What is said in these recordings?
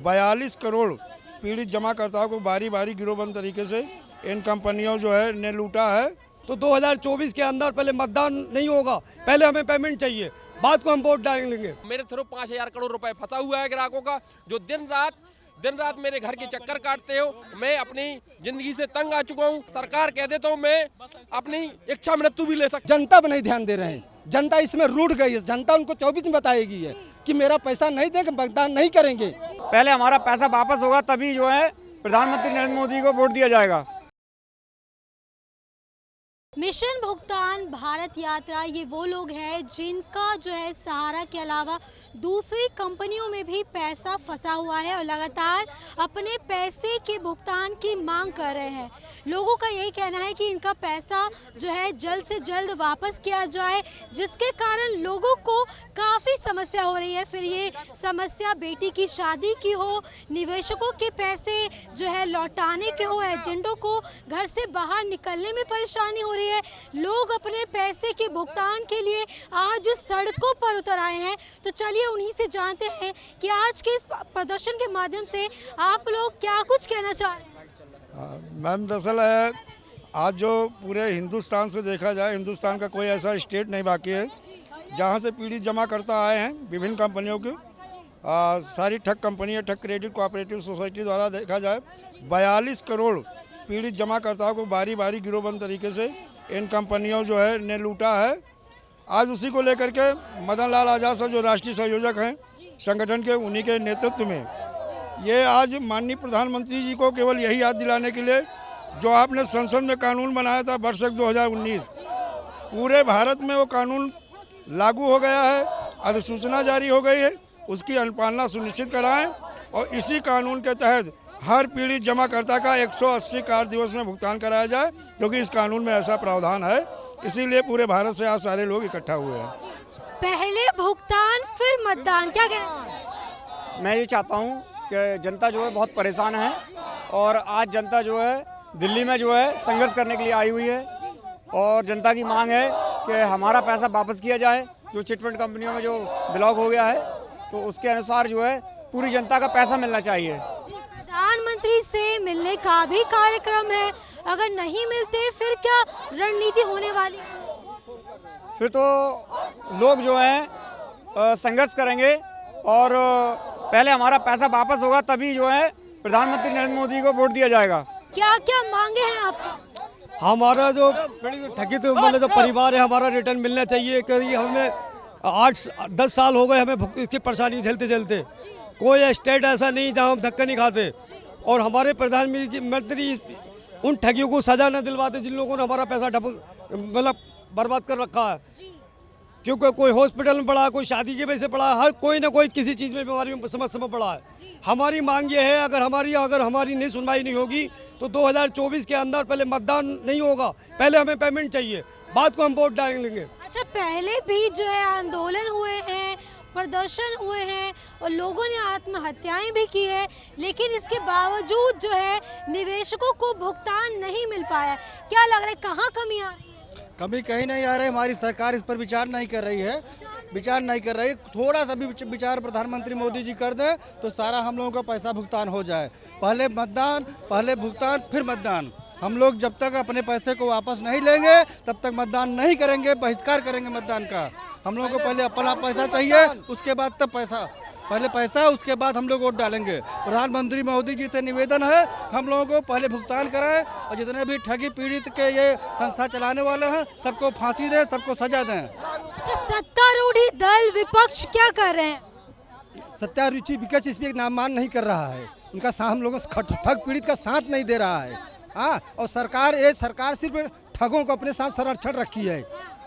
42 करोड़ पीड़ित जमाकर्ताओं को बारी बारी गिरोहबंद तरीके से इन कंपनियों जो है ने लूटा है। तो 2024 के अंदर पहले मतदान नहीं होगा, पहले हमें पेमेंट चाहिए, बाद को हम वोट डालेंगे। मेरे थ्रू 5,000 करोड़ रुपए फंसा हुआ है ग्राहकों का, जो दिन रात मेरे घर के चक्कर काटते हो। मैं अपनी जिंदगी से तंग आ चुका हूँ। सरकार कह दे तो मैं अपनी इच्छा मृत्यु भी ले सकता। जनता पर नहीं ध्यान दे रहे हैं, जनता इसमें रूठ गई है। जनता उनको 24 में बताएगी है कि मेरा पैसा नहीं देंगे, मतदान नहीं करेंगे। पहले हमारा पैसा वापस होगा, तभी जो है प्रधानमंत्री नरेंद्र मोदी को वोट दिया जाएगा। मिशन भुगतान भारत यात्रा ये वो लोग हैं जिनका जो है सहारा के अलावा दूसरी कंपनियों में भी पैसा फंसा हुआ है और लगातार अपने पैसे के भुगतान की मांग कर रहे हैं। लोगों का यही कहना है कि इनका पैसा जो है जल्द से जल्द वापस किया जाए, जिसके कारण लोगों को काफ़ी समस्या हो रही है। फिर ये समस्या बेटी की शादी की हो, निवेशकों के पैसे जो है लौटाने के हो, एजेंटों को घर से बाहर निकलने में परेशानी हो रही है। लोग अपने पैसे के भुगतान के लिए आज सड़कों पर उतर आए हैं। तो चलिए उन्हीं से जानते हैं कि आज के इस प्रदर्शन के माध्यम से आप लोग क्या कुछ कहना चाह रहे हैं। मैम दरअसल है, आज जो पूरे हिंदुस्तान से देखा जाए, हिंदुस्तान का कोई ऐसा स्टेट नहीं बाकी है जहां से पीड़ित जमाकर्ता आए हैं विभिन्न कंपनियों की। सारी ठग कंपनी, ठग क्रेडिट कोऑपरेटिव सोसाइटी द्वारा देखा जाए 42 करोड़ पीड़ित जमाकर्ताओं को बारी बारी गिरोहबंद तरीके से इन कंपनियों जो है ने लूटा है। आज उसी को लेकर के मदन लाल आज़ाद साहब जो राष्ट्रीय संयोजक हैं संगठन के, उन्हीं के नेतृत्व में ये आज माननीय प्रधानमंत्री जी को केवल यही याद दिलाने के लिए जो आपने संसद में कानून बनाया था वर्ष 2019, पूरे भारत में वो कानून लागू हो गया है, अधिसूचना जारी हो गई है, उसकी अनुपालना सुनिश्चित कराएं और इसी कानून के तहत हर पीड़ित जमाकर्ता का 180 कार्य दिवस में भुगतान कराया जाए, क्योंकि इस कानून में ऐसा प्रावधान है। इसीलिए पूरे भारत से आज सारे लोग इकट्ठा हुए हैं। पहले भुगतान फिर मतदान, क्या कहना चाहते हैं? मैं ये चाहता हूँ कि जनता जो है बहुत परेशान है और आज जनता जो है दिल्ली में जो है संघर्ष करने के लिए आई हुई है और जनता की मांग है कि हमारा पैसा वापस किया जाए। जो चिटफंड कंपनियों में जो ब्लॉक हो गया है तो उसके अनुसार जो है पूरी जनता का पैसा मिलना चाहिए। प्रधानमंत्री से मिलने का भी कार्यक्रम है, अगर नहीं मिलते फिर क्या रणनीति होने वाली है? फिर तो लोग जो हैं संघर्ष करेंगे और पहले हमारा पैसा वापस होगा, तभी जो है प्रधानमंत्री नरेंद्र मोदी को वोट दिया जाएगा। क्या क्या मांगे हैं आपकी? हमारा जो ठगित मतलब जो परिवार है, हमारा रिटर्न मिलना चाहिए। करीब हमें 8-10 साल हो गए हमें इसकी परेशानी झेलते झेलते। कोई स्टेट ऐसा नहीं जहां हम धक्का नहीं खाते और हमारे प्रधानमंत्री उन ठगियों को सजा न दिलवाते जिन लोगों ने हमारा पैसा मतलब बर्बाद कर रखा है। क्योंकि कोई हॉस्पिटल में पड़ा है, कोई शादी की वजह से पड़ा है, हर कोई ना कोई किसी चीज़ में बीमारी में समस्या में पड़ा है। हमारी मांग ये है, अगर हमारी नहीं सुनवाई नहीं होगी तो 2024 के अंदर पहले मतदान नहीं होगा, पहले हमें पेमेंट चाहिए, बाद को हम वोट डालेंगे। अच्छा, पहले भी जो है आंदोलन हुए हैं, प्रदर्शन हुए हैं और लोगों ने आत्महत्याएं भी की है, लेकिन इसके बावजूद जो है निवेशकों को भुगतान नहीं मिल पाया। क्या लग रहा है कहाँ कमी आ रही है? कभी कहीं नहीं आ रही। हमारी सरकार इस पर विचार नहीं कर रही है, थोड़ा सा भी विचार प्रधानमंत्री मोदी जी कर दें तो सारा हम लोगों का पैसा भुगतान हो जाए। पहले भुगतान फिर मतदान। हम लोग जब तक अपने पैसे को वापस नहीं लेंगे तब तक मतदान नहीं करेंगे, बहिष्कार करेंगे मतदान का। हम लोगों को पहले अपना पैसा चाहिए, उसके बाद तब पैसा, पहले पैसा उसके बाद हम लोग वोट डालेंगे। प्रधानमंत्री मोदी जी से निवेदन है हम लोगों को पहले भुगतान कराएं और जितने भी ठगी पीड़ित के ये संस्था चलाने वाले हैं सबको फांसी दें, सबको सजा दें। अच्छा, सत्तारूढ़ी दल विपक्ष क्या कर रहे हैं? सत्तारूढ़ी विपक्ष इसमें नाममान नहीं कर रहा है, उनका हम लोगों से ठग पीड़ित का साथ नहीं दे रहा है। हाँ, और सरकार सिर्फ ठगों को अपने साथ संरक्षण रखी है।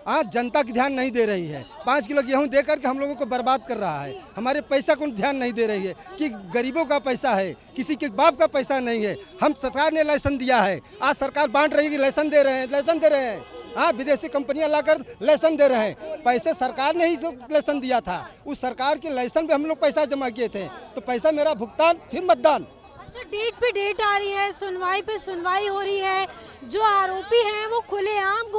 हाँ, जनता की ध्यान नहीं दे रही है। 5 किलो गेहूँ दे करके हम लोगों को बर्बाद कर रहा है। हमारे पैसा को ध्यान नहीं दे रही है कि गरीबों का पैसा है, किसी के बाप का पैसा नहीं है। हम सरकार ने लाइसेंस दिया है, आज सरकार बांट रही है, लाइसेंस दे रहे हैं। हाँ, विदेशी कंपनियां लाकर लाइसेंस दे रहे हैं। पैसे सरकार ने ही जो लाइसेंस दिया था, उस सरकार के लाइसेंस पे हम लोग पैसा जमा किए थे, तो पैसा मेरा भुगतान फिर मतदान। अच्छा, डेट पे डेट आ रही है, सुनवाई पे सुनवाई हो रही है, जो आरोपी हैं वो खुलेआम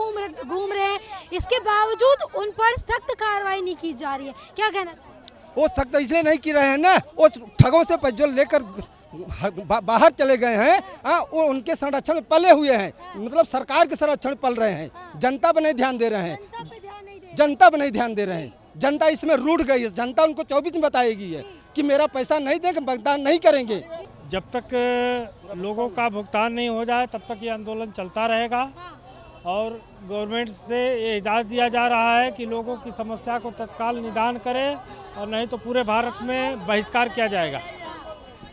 घूम रहे हैं, इसके बावजूद उन पर सख्त कार्रवाई नहीं की जा रही है। क्या कहना चाहिए? वो सख्त इसलिए नहीं की रहे हैं ना, उस ठगों से जो लेकर बाहर चले गए हैं, वो उनके संरक्षण में पले हुए हैं, मतलब सरकार के संरक्षण में पल रहे हैं, जनता पर नहीं ध्यान दे रहे हैं, जनता पर नहीं ध्यान दे रहे हैं। जनता इसमें रूठ गई है, जनता उनको 24 में बताएगी है कि मेरा पैसा नहीं देंगे, भुगतान नहीं करेंगे। जब तक लोगों का भुगतान नहीं हो जाए तब तक ये आंदोलन चलता रहेगा और गवर्नमेंट से ये इजाज़त दिया जा रहा है कि लोगों की समस्या को तत्काल निदान करे और नहीं तो पूरे भारत में बहिष्कार किया जाएगा।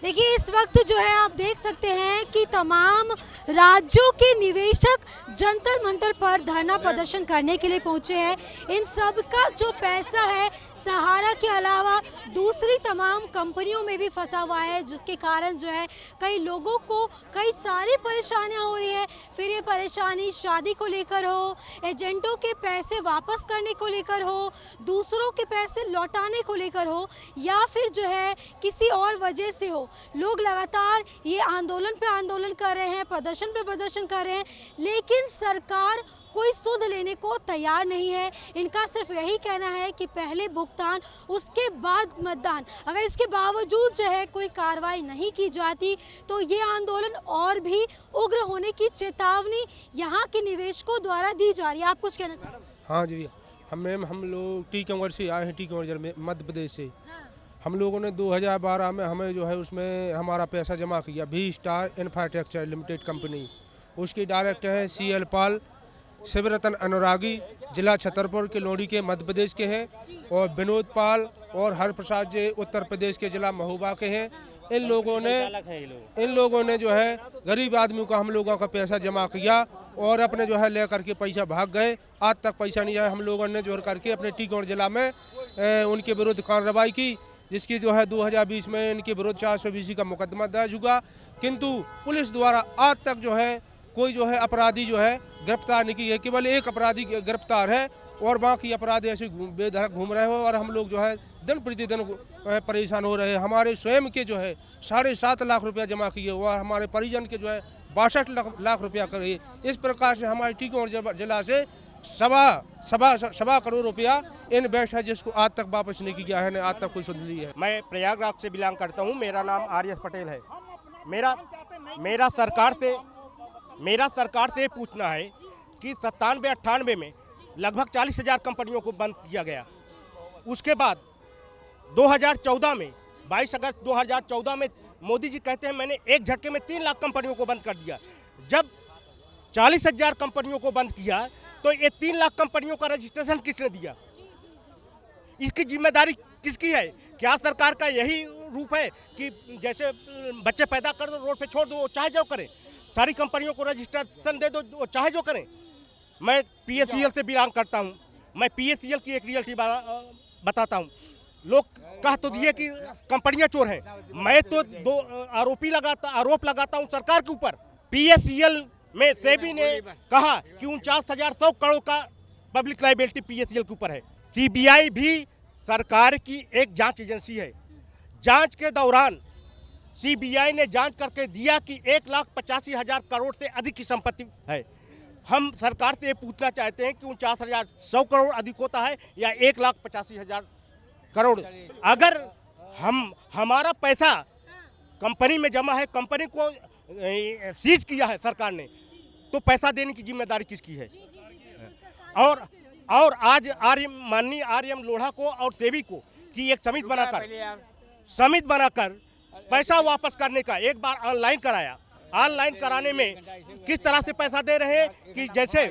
देखिए इस वक्त जो है आप देख सकते हैं कि तमाम राज्यों के निवेशक जंतर मंतर पर धरना प्रदर्शन करने के लिए पहुंचे हैं। इन सब का जो पैसा है सहारा के अलावा दूसरी तमाम कंपनियों में भी फंसा हुआ है, जिसके कारण जो है कई लोगों को कई सारी परेशानियां हो रही है। फिर ये परेशानी शादी को लेकर हो, एजेंटों के पैसे वापस करने को लेकर हो, दूसरों के पैसे लौटाने को लेकर हो, या फिर जो है किसी और वजह से हो। लोग लगातार ये आंदोलन पे आंदोलन कर रहे हैं, प्रदर्शन पे प्रदर्शन कर रहे हैं, लेकिन सरकार कोई सुध लेने को तैयार नहीं है। इनका सिर्फ यही कहना है कि पहले भुगतान उसके बाद मतदान। अगर इसके बावजूद जो है कोई कार्रवाई नहीं की जाती तो ये आंदोलन और भी उग्र होने की चेतावनी यहाँ के निवेशकों द्वारा दी जा रही है। आप कुछ कहना चाहते हैं? हाँ जी, हम लोग टीकमगढ़ से आए हैं, टीकमगढ़ में मध्य प्रदेश से। हम लोगों ने 2012 में हमें जो है उसमें हमारा पैसा जमा किया। V star infrastructure limited company, उसकी डायरेक्टर है CL पाल, शिवरतन अनुरागी, जिला छतरपुर के लोडी के मध्य प्रदेश के हैं, और विनोद पाल और हरप्रसाद जी उत्तर प्रदेश के जिला महोबा के हैं। इन लोगों ने जो है गरीब आदमियों का हम लोगों का पैसा जमा किया और अपने जो है लेकर के पैसा भाग गए। आज तक पैसा नहीं आया। हम लोगों ने जोड़ करके अपने टीकमगढ़ जिला में उनके विरुद्ध कार्रवाई की, जिसकी जो है 2020 में इनके विरुद्ध 420 का मुकदमा दर्ज हुआ, किंतु पुलिस द्वारा आज तक जो है कोई जो है अपराधी जो है गिरफ्तार नहीं की है। केवल एक अपराधी गिरफ्तार है और बाकी अपराधी ऐसे बेधड़क घूम रहे हो और हम लोग जो है दिन प्रतिदिन परेशान हो रहे हैं। हमारे स्वयं के जो है 7.5 लाख रुपया जमा किए और हमारे परिजन के जो है 62 लाख रुपया करे। इस प्रकार से हमारे टीकमगढ़ जिला से सवा करोड़ रुपया इन्वेस्ट है, जिसको आज तक वापस नहीं किया है, आज तक कोई सुध ली है। मैं प्रयागराज से बिलोंग करता हूँ। मेरा नाम RS पटेल है। मेरा सरकार से पूछना है कि 97-98 में लगभग 40,000 कंपनियों को बंद किया गया। उसके बाद 2014 में 22 अगस्त 2014 में मोदी जी कहते हैं मैंने एक झटके में 3 लाख कंपनियों को बंद कर दिया। जब 40,000 कंपनियों को बंद किया तो ये 3 लाख कंपनियों का रजिस्ट्रेशन किसने दिया? इसकी जिम्मेदारी किसकी है? क्या सरकार का यही रूप है कि जैसे बच्चे पैदा कर दो, रोड पे छोड़ दो, वो चाहे जो करें, सारी कंपनियों को रजिस्ट्रेशन दे दो, वो चाहे जो करें? मैं PACL से बिलोंग करता हूं। मैं PACL की एक रियलिटी बताता हूं। लोग कह तो दिए कि कंपनियां चोर हैं, मैं तो आरोप लगाता हूं सरकार के ऊपर। PACL में सेबी ने कहा कि 49,100 करोड़ का पब्लिक लायबिलिटी PACL के ऊपर है। CBI भी सरकार की एक जांच एजेंसी है। जांच के दौरान CBI ने जांच करके दिया कि 1,85,000 करोड़ से अधिक की संपत्ति है। हम सरकार से ये पूछना चाहते हैं कि 49,100 करोड़ अधिक होता है या 1,85,000 करोड़? अगर हमारा पैसा कंपनी में जमा है, कंपनी को सीज किया है सरकार ने, तो पैसा देने की जिम्मेदारी किसकी है? और आज माननीय RM लोढ़ा को और सेबी को कि एक समिति बनाकर पैसा वापस करने का एक बार ऑनलाइन कराया। ऑनलाइन कराने में किस तरह से पैसा दे रहे हैं कि जैसे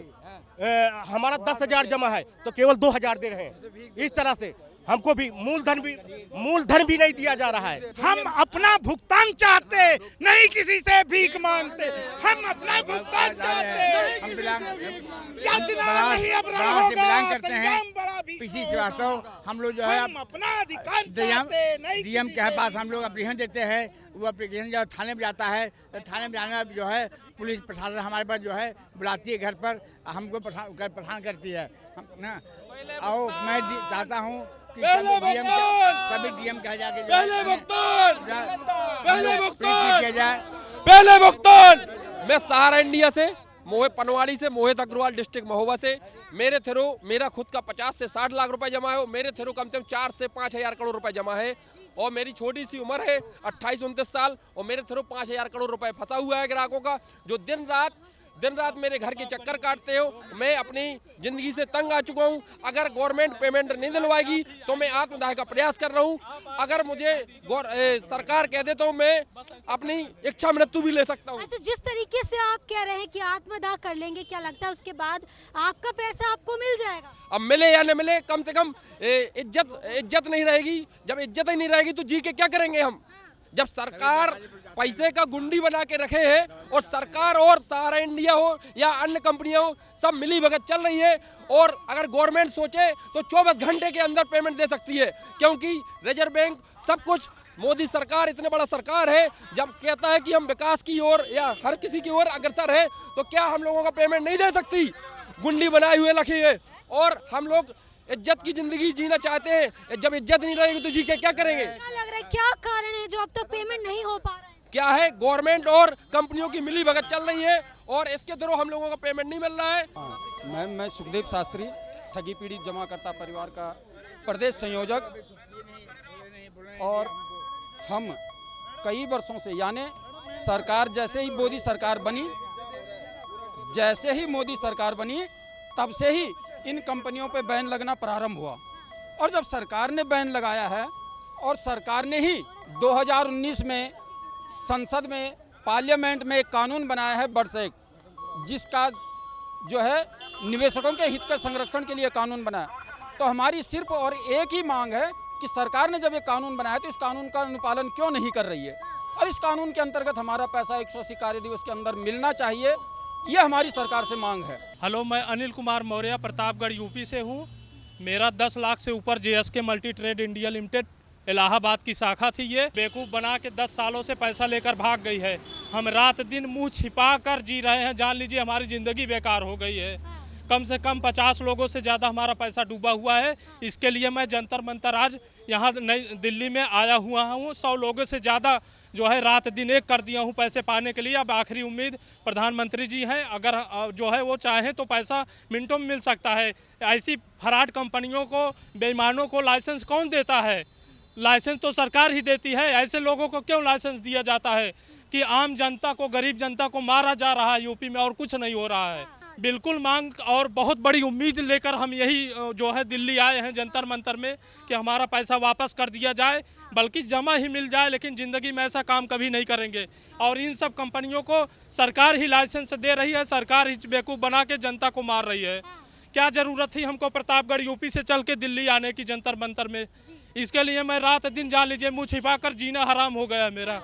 हमारा 10,000 जमा है तो केवल 2,000 दे रहे हैं। इस तरह से हमको भी मूलधन भी नहीं दिया जा रहा है। हम अपना भुगतान चाहते, नहीं किसी से भीख मांगते। हम अपना भुगतान चाहते। पिछली श्रीवास्तव हम लोग जो है अपना अधिकार DM के पास हम लोग एप्लीकेशन देते हैं। वो एप्लीकेशन जब थाने में जाता है तो थाने में जाने जो है पुलिस प्रशासन हमारे पास जो है बुलाती है घर पर, हमको परेशान करती है ना। और मैं चाहता हूँ कि सभी DM कहा जाके पहले भुगतान। मैं सहारा इंडिया से मोहित पनवाड़ी से, मोहित अग्रवाल डिस्ट्रिक्ट महोबा से। मेरे थ्रू मेरा खुद का 50 से 60 लाख रुपए जमा है, मेरे थ्रू कम से कम 4 से 5 हज़ार करोड़ रुपए जमा है। और मेरी छोटी सी उम्र है 28-29 साल, और मेरे थ्रू 5 हज़ार करोड़ रुपए फंसा हुआ है ग्राहकों का, जो दिन रात मेरे घर के चक्कर काटते हो। मैं अपनी जिंदगी से तंग आ चुका हूं। अगर गवर्नमेंट पेमेंट नहीं दिलवाएगी तो मैं आत्मदाह का प्रयास कर रहा हूं। अगर मुझे सरकार कह दे तो मैं अपनी इच्छा मृत्यु भी ले सकता हूं। अच्छा, जिस तरीके से आप कह रहे हैं कि आत्मदाह कर लेंगे, क्या लगता है उसके बाद आपका पैसा आपको मिल जाएगा? अब मिले या न मिले, कम से कम इज्जत नहीं रहेगी। जब इज्जत ही नहीं रहेगी तो जी के क्या करेंगे हम? जब सरकार पैसे का गुंडी बना के रखे है, और सरकार और सहारा इंडिया हो या अन्य कंपनियां हो, सब मिली भगत चल रही है। और अगर गवर्नमेंट सोचे तो 24 घंटे के अंदर पेमेंट दे सकती है, क्योंकि रिजर्व बैंक सब कुछ, मोदी सरकार इतने बड़ा सरकार है, जब कहता है कि हम विकास की ओर या हर किसी की ओर अग्रसर है, तो क्या हम लोगों का पेमेंट नहीं दे सकती? गुंडी बनाए हुए रखी है, और हम लोग इज्जत की जिंदगी जीना चाहते हैं। जब इज्जत नहीं रहेगी तो जी के क्या करेंगे? क्या लग रहा है, क्या कारण है जो अब तक पेमेंट नहीं हो पा रहा है? क्या है, गवर्नमेंट और कंपनियों की मिली भगत चल रही है, और इसके थ्रू हम लोगों का पेमेंट नहीं मिल रहा है। मैं सुखदेव शास्त्री, ठगी पीड़ित जमाकर्ता परिवार का प्रदेश संयोजक, और हम कई वर्षों से, यानी सरकार जैसे ही मोदी सरकार बनी तब से ही इन कंपनियों पे बैन लगना प्रारंभ हुआ। और जब सरकार ने बैन लगाया है, और सरकार ने ही 2019 में संसद में, पार्लियामेंट में एक कानून बनाया है बर्सेक, जिसका जो है निवेशकों के हित के संरक्षण के लिए कानून बनाया। तो हमारी सिर्फ और एक ही मांग है कि सरकार ने जब ये कानून बनाया तो इस कानून का अनुपालन क्यों नहीं कर रही है, और इस कानून के अंतर्गत हमारा पैसा 180 कार्य दिवस के अंदर मिलना चाहिए। ये हमारी सरकार से मांग है। हेलो, मैं अनिल कुमार मौर्य, प्रतापगढ़ यूपी से हूँ। मेरा 10 लाख से ऊपर JSK multi trade India limited Allahabad की शाखा थी। ये बेवकूफ़ बना के 10 सालों से पैसा लेकर भाग गई है। हम रात दिन मुंह छिपा कर जी रहे हैं, जान लीजिए हमारी ज़िंदगी बेकार हो गई है। कम से कम 50 लोगों से ज़्यादा हमारा पैसा डूबा हुआ है। इसके लिए मैं जंतर मंतर आज यहाँ नई दिल्ली में आया हुआ हूँ। 100 लोगों से ज़्यादा जो है रात दिन एक कर दिया हूँ पैसे पाने के लिए। अब आखिरी उम्मीद प्रधानमंत्री जी हैं, अगर जो है वो चाहें तो पैसा मिनटों में मिल सकता है। ऐसी फराड कंपनियों को, बेईमानों को लाइसेंस कौन देता है? लाइसेंस तो सरकार ही देती है। ऐसे लोगों को क्यों लाइसेंस दिया जाता है कि आम जनता को, गरीब जनता को मारा जा रहा है यूपी में, और कुछ नहीं हो रहा है। बिल्कुल मांग और बहुत बड़ी उम्मीद लेकर हम यही जो है दिल्ली आए हैं जंतर मंतर में, कि हमारा पैसा वापस कर दिया जाए, बल्कि जमा ही मिल जाए। लेकिन ज़िंदगी में ऐसा काम कभी नहीं करेंगे। और इन सब कंपनियों को सरकार ही लाइसेंस दे रही है, सरकार ही बेवकूफ़ बना के जनता को मार रही है। क्या ज़रूरत थी हमको प्रतापगढ़ यूपी से चल के दिल्ली आने की जंतर मंतर में? इसके लिए मैं रात दिन, जान लीजिए, मुँह छिपा कर जीना हराम हो गया मेरा।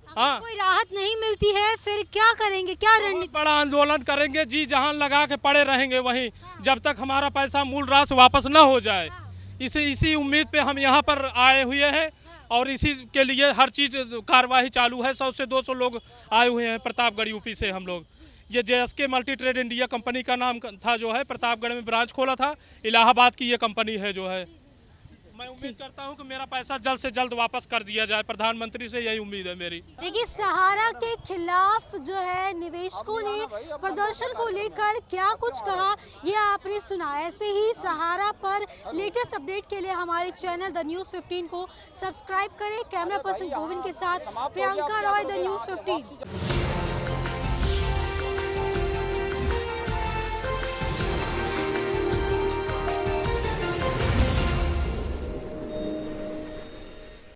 हाँ, कोई राहत नहीं मिलती है, फिर क्या करेंगे, क्या रणनीति? बड़ा आंदोलन करेंगे, जी जहां लगा के पड़े रहेंगे वहीं, जब तक हमारा पैसा मूल राशि वापस न हो जाए। इसी उम्मीद पे हम यहाँ पर आए हुए हैं, और इसी के लिए हर चीज़ कार्रवाई चालू है। 100 से 200 लोग आए हुए हैं प्रतापगढ़ यूपी से। हम लोग ये JSK multi trade India company का नाम था, जो है प्रतापगढ़ में ब्रांच खोला था। इलाहाबाद की ये कंपनी है जो है। मैं उम्मीद करता हूं कि मेरा पैसा जल्द से जल्द वापस कर दिया जाए। प्रधानमंत्री से यही उम्मीद है मेरी। देखिए, सहारा के खिलाफ जो है निवेशकों ने प्रदर्शन को लेकर क्या कुछ कहा, ये आपने सुना। ऐसे ही सहारा पर लेटेस्ट अपडेट के लिए हमारे चैनल द न्यूज़ 15 को सब्सक्राइब करें। कैमरा पर्सन गोविंद के साथ प्रियंका रॉय, द न्यूज़ 15।